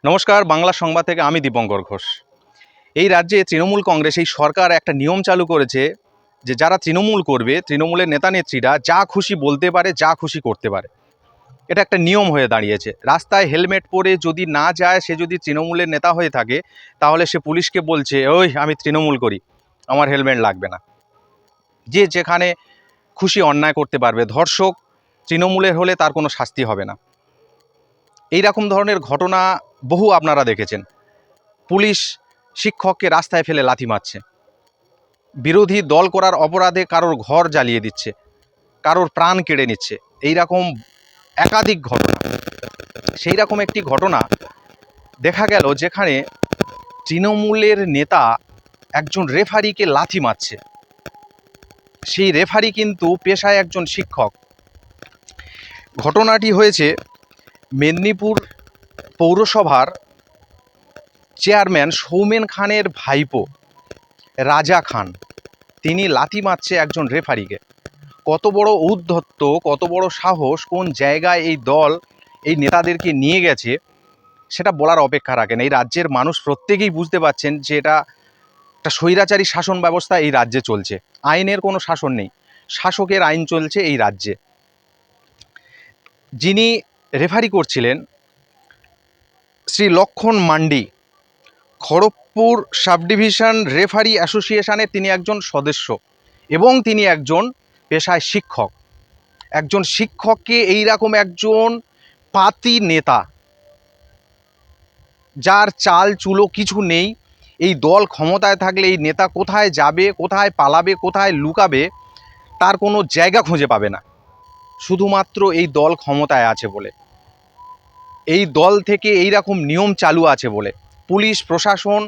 নমস্কার, বাংলা সংবাদ থেকে আমি দীপঙ্কর ঘোষ। এই রাজ্যে তৃণমূল কংগ্রেস এই সরকার একটা নিয়ম চালু করেছে যে যারা তৃণমূল করবে, তৃণমূলের নেতা নেত্রীরা যা খুশি বলতে পারে, যা খুশি করতে পারে। এটা একটা নিয়ম হয়ে দাঁড়িয়েছে। রাস্তায় হেলমেট পরে যদি না যায়, সে যদি তৃণমূলের নেতা হয়ে থাকে, তাহলে সে পুলিশকে বলছে, ওই আমি তৃণমূল করি, আমার হেলমেট লাগবে না। যে যেখানে খুশি অন্যায় করতে পারবে। ধর্ষক তৃণমূলের হলে তার কোনো শাস্তি হবে না। এই রকম ধরনের ঘটনা বহু আপনারা দেখেছেন। পুলিশ শিক্ষককে রাস্তায় ফেলে লাথি মারছে, বিরোধী দল করার অপরাধে কারোর ঘর জ্বালিয়ে দিচ্ছে, কারোর প্রাণ কেড়ে নিচ্ছে। এই রকম একাধিক ঘটনা। সেই রকম একটি ঘটনা দেখা গেল যেখানে তৃণমূলের নেতা একজন রেফারিকে লাথি মারছে। সেই রেফারি কিন্তু পেশায় একজন শিক্ষক। ঘটনাটি হয়েছে মেদিনীপুর পৌরসভার চেয়ারম্যান সৌমেন খানের ভাইপো রাজা খান, তিনি লাথি মারছে একজন রেফারিকে। কত বড় ঔদ্ধত্য, কত বড় সাহস, কোন জায়গায় এই দল এই নেতাদেরকে নিয়ে গেছে সেটা বলার অপেক্ষা রাখেন। এই রাজ্যের মানুষ প্রত্যেকেই বুঝতে পারছেন যে এটা একটা স্বৈরাচারী শাসন ব্যবস্থা এই রাজ্যে চলছে। আইনের কোনো শাসন নেই, শাসকের আইন চলছে এই রাজ্যে। যিনি রেফারি করছিলেন শ্রী লক্ষণ mandi, Kharagpur sub division referee অ্যাসোসিয়েশনের তিনি একজন সদস্য এবং তিনি একজন পেশায় শিক্ষক। একজন শিক্ষককে এইরকম একজন পাতি নেতা, যার চাল চুলো কিছু নেই, এই দল ক্ষমতায় থাকলে এই নেতা কোথায় যাবে, কোথায় পালাবে, কোথায় লুকাবে তার কোনো জায়গা খুঁজে পাবে না, শুধুমাত্র এই দল ক্ষমতায় আছে বলে, এই দল থেকে এই রকম নিয়ম চালু আছে বলে, পুলিশ প্রশাসন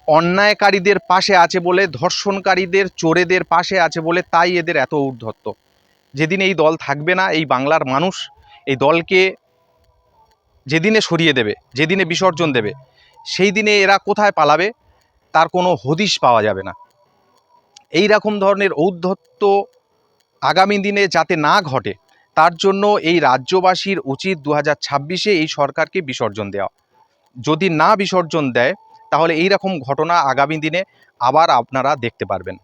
অন্যায়কারীদের পাশে আছে বলে, ধর্ষণকারীদের চোরেদের পাশে আছে বলে, তাই এদের এত ঔদ্ধত্য। যেদিন এই দল থাকবে না, এই বাংলার মানুষ এই দলকে যেদিনে সরিয়ে দেবে, যেদিনে বিসর্জন দেবে, সেই দিনে এরা কোথায় পালাবে তার কোনো হদিশ পাওয়া যাবে না। এই রকম ধরনের ঔদ্ধত্য আগামী দিনে যাতে না ঘটে, তার জন্য এই রাজ্যবাসীর উচিত 2026-এ এই সরকারকে বিসর্জন দেওয়া। যদি না বিসর্জন দেয়, তাহলে এই রকম ঘটনা আগামী দিনে আবার আপনারা দেখতে পারবেন।